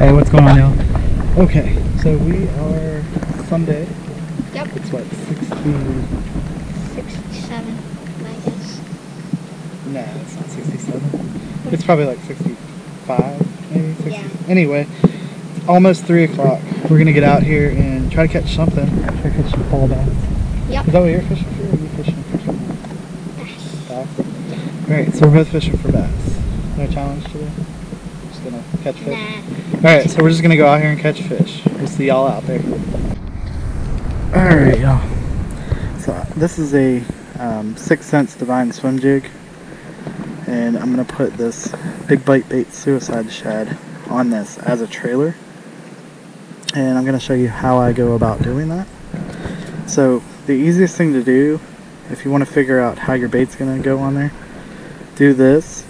Hey, what's going on, y'all? Okay, so we are Sunday. Yep. It's what, 67, I guess. Nah, it's not 67. It's probably like 65, maybe 60. Yeah. Anyway, it's almost 3 o'clock. We're gonna get out here and try to catch something. Try to catch some fall bass. Yep. Is that what you're fishing for? Or are you fishing for something? Bass. Alright, so we're both fishing for bass. No challenge today? Just gonna catch fish? Nah. Alright, so we're just gonna go out here and catch fish. We'll see y'all out there. Alright, y'all. So this is a 6 Sense Divine Swim Jig. And I'm gonna put this Big Bite Bait Suicide Shad on this as a trailer. And I'm gonna show you how I go about doing that. So the easiest thing to do, if you want to figure out how your bait's gonna go on there, do this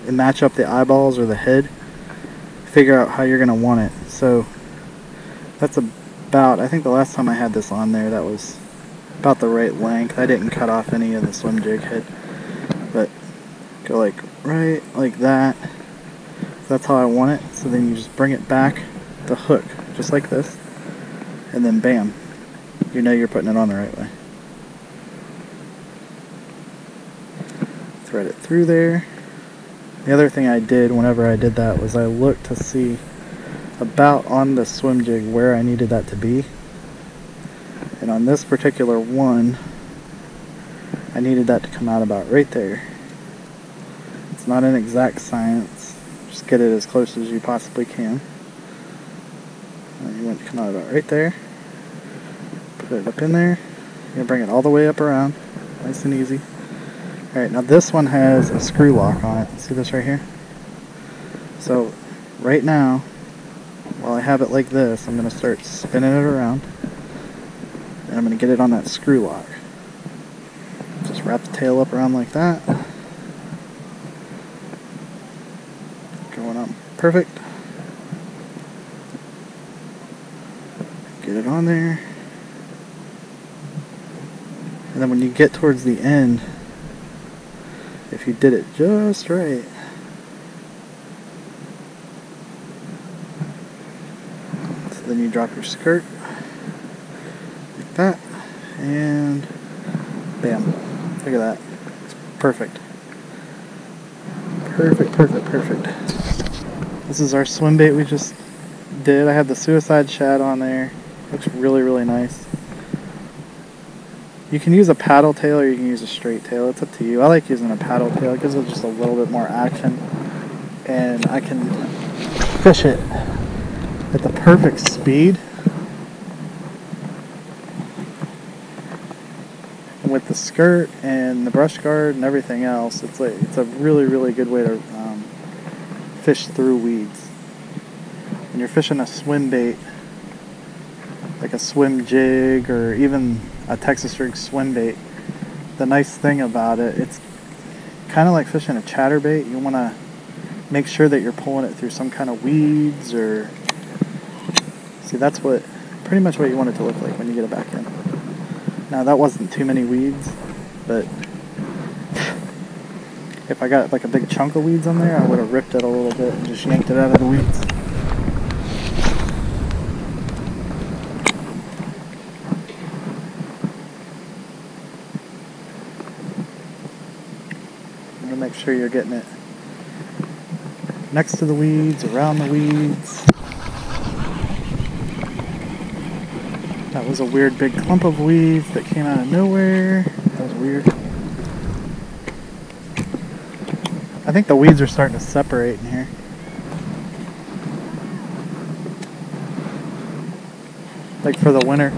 and match up the eyeballs or the head. Figure out how you're gonna want it. So that's about, I think the last time I had this on there, that was about the right length. I didn't cut off any of the swim jig head, but go like right like that. That's how I want it. So then you just bring it back, the hook, just like this, and then bam, you know you're putting it on the right way. Thread it through there. The other thing I did whenever I did that was I looked to see about on the swim jig where I needed that to be. And on this particular one, I needed that to come out about right there. It's not an exact science. Just get it as close as you possibly can. And you want it to come out about right there. Put it up in there. You're going to bring it all the way up around. Nice and easy. Alright, now this one has a screw lock on it. See this right here? So, right now, while I have it like this, I'm going to start spinning it around. And I'm going to get it on that screw lock. Just wrap the tail up around like that. Going on perfect. Get it on there. And then when you get towards the end, if you did it just right, so then you drop your skirt like that, and bam, look at that. It's perfect. Perfect, perfect, perfect. This is our swim bait we just did. I had the Suicide Shad on there. Looks really, really nice. You can use a paddle tail or you can use a straight tail. It's up to you. I like using a paddle tail. It gives it just a little bit more action. And I can fish it at the perfect speed. And with the skirt and the brush guard and everything else, it's a really, really good way to fish through weeds. When you're fishing a swim bait, like a swim jig or even a Texas rig swim bait, the nice thing about it, it's kind of like fishing a chatterbait. You want to make sure that you're pulling it through some kind of weeds, or see, that's pretty much what you want it to look like when you get it back in. Now that wasn't too many weeds, but if I got like a big chunk of weeds on there, I would have ripped it a little bit and just yanked it out of the weeds. Make sure you're getting it next to the weeds, around the weeds. That was a weird big clump of weeds that came out of nowhere. That was weird. I think the weeds are starting to separate in here. Like for the winter.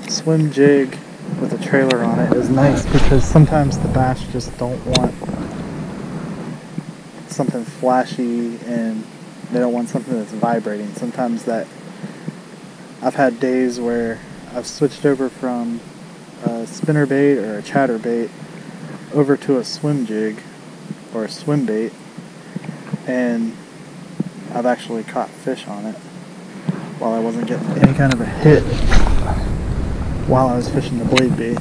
Swim jig with a trailer on it is nice because sometimes the bass just don't want something flashy and they don't want something that's vibrating. Sometimes that I've had days where I've switched over from a spinner bait or a chatter bait over to a swim jig or a swim bait, and I've actually caught fish on it while I wasn't getting any kind of a hit while I was fishing the blade bait.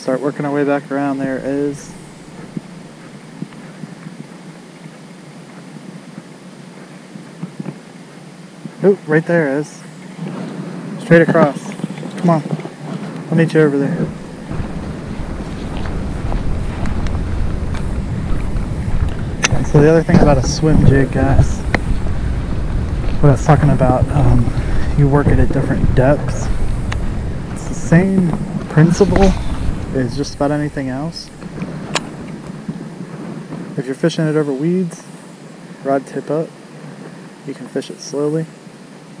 start working our way back around. There it is. Oh, right there it is. Straight across. Come on. I'll meet you over there. So the other thing about a swim jig, guys, what I was talking about, you work it at different depths. It's the same principle as just about anything else. If you're fishing it over weeds, rod tip up, you can fish it slowly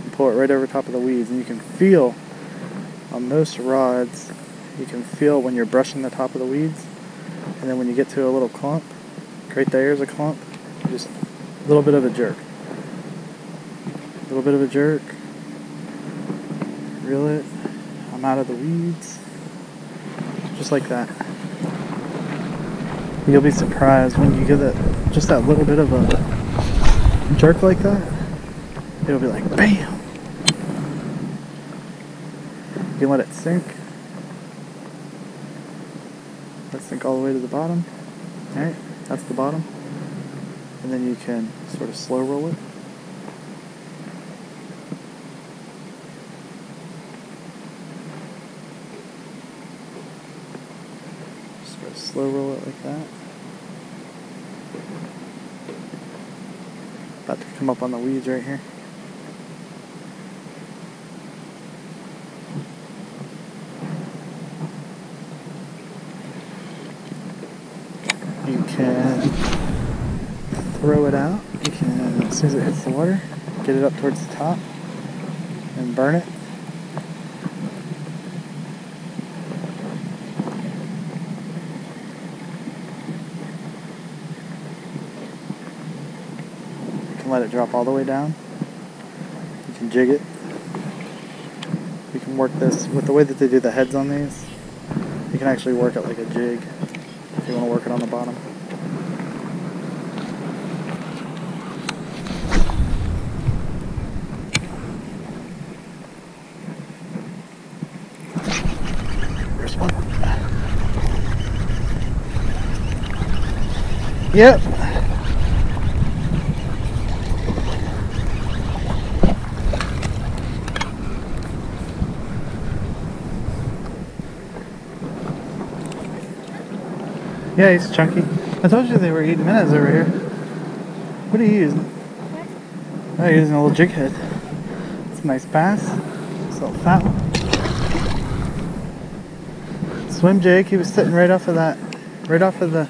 and pull it right over top of the weeds, and you can feel on most rods, you can feel when you're brushing the top of the weeds, and then when you get to a little clump, right there is a clump, just a little bit of a jerk. A little bit of a jerk. Reel it. I'm out of the weeds. Just like that. You'll be surprised when you get that, just that little bit of a jerk like that. It'll be like BAM! You can let it sink. Let it sink all the way to the bottom. Alright, that's the bottom. And then you can sort of slow roll it. Sort of slow roll it like that. About to come up on the weeds right here. You can throw it out. You can, as soon as it hits the water, get it up towards the top and burn it. You can let it drop all the way down. You can jig it. You can work this with the way that they do the heads on these. You can actually work it like a jig if you want to work it on the bottom. There's one. Yep. Yeah, he's chunky. I told you they were eating minnows over here. What are you using? Oh, you're using a little jig head. It's a nice bass. It's a little fat one. Swim jig, he was sitting right off of that. Right off of the...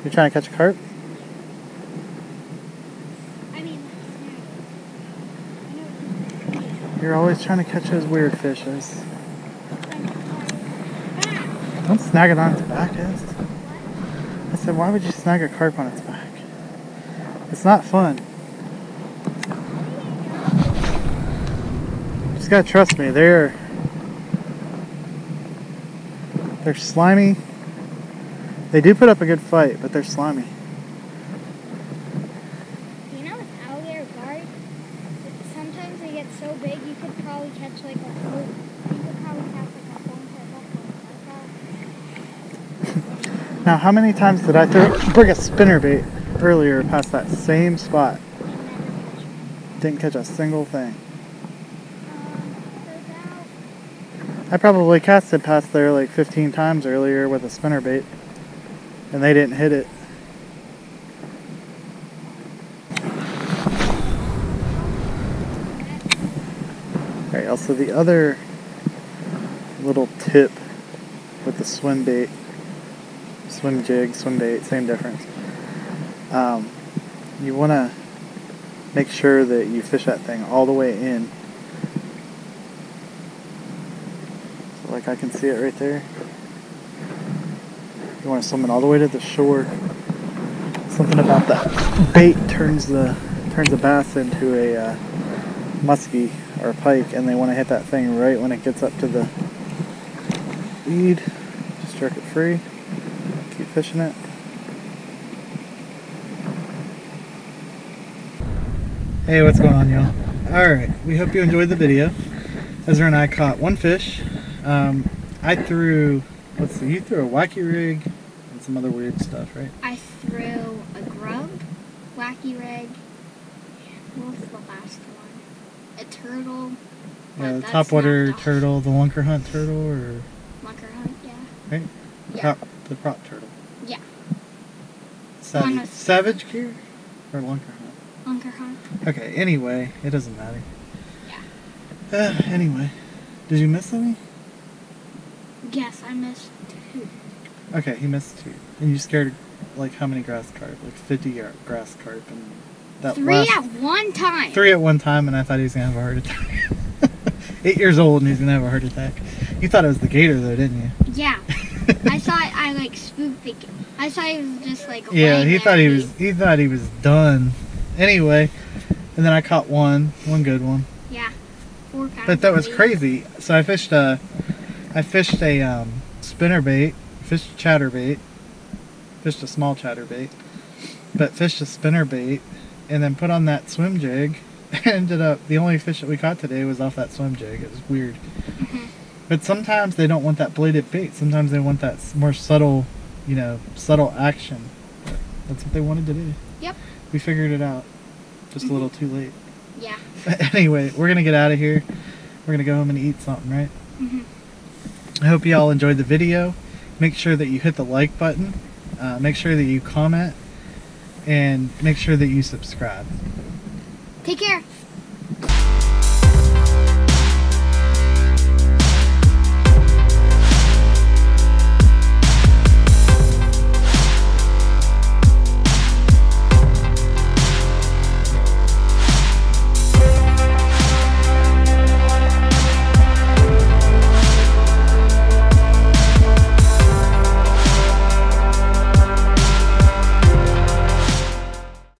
You're trying to catch a carp? You're always trying to catch those weird fishes. Don't snag it on its back, Ez. I said, why would you snag a carp on its back? It's not fun. You just gotta trust me, they're slimy. They do put up a good fight, but they're slimy. You know, with alligator garp, sometimes they get so big you could probably catch like a whole. You could probably catch like a whole entire. Now, how many times did I bring a spinnerbait earlier past that same spot? Didn't catch a single thing. I probably casted past there like 15 times earlier with a spinnerbait, and they didn't hit it. Alright, also the other little tip with the swim bait, swim jig, swim bait, same difference. You want to make sure that you fish that thing all the way in. So like I can see it right there. You want to swim it all the way to the shore. Something about that bait turns the bass into a muskie or a pike, and they want to hit that thing right when it gets up to the weed. Just jerk it free. Keep fishing it. Hey, what's going on, y'all? Alright, we hope you enjoyed the video. Ezra and I caught one fish. I threw, let's see, you threw a wacky rig and some other weird stuff, right? I threw a grub, wacky rig. What was the last one? A turtle. Yeah, the That's topwater not the- turtle, the lunker hunt turtle, or Lunker hunt, yeah. right? Yeah. The prop turtle. Yeah. Savage, Almost. savage gear or lunker hunt? Lunker hunt. Okay, anyway, it doesn't matter. Yeah. Anyway, did you miss any? Yes, I missed 2. Okay, he missed 2. And you scared, like, how many grass carp? Like 50 grass carp. And that 3 last, at one time. 3 at one time, and I thought he was going to have a heart attack. 8 years old, and he's going to have a heart attack. You thought it was the gator, though, didn't you? Yeah. I thought I like spooked the. I thought he was just like. Yeah, laying he there thought and he thought he was done. Anyway, and then I caught one good one. Yeah. 4 kinds. But that was of crazy. So I fished a spinnerbait, fished a chatterbait, fished a small chatterbait, but fished a spinnerbait, and then put on that swim jig. Ended up the only fish that we caught today was off that swim jig. It was weird. Mhm. But sometimes they don't want that bladed bait. Sometimes they want that more subtle, subtle action. But that's what they wanted to do. Yep. We figured it out. Just a little too late. Yeah. But anyway, we're gonna get out of here. We're gonna go home and eat something, right? Mhm. I hope you all enjoyed the video. Make sure that you hit the like button. Make sure that you comment. And make sure that you subscribe. Take care.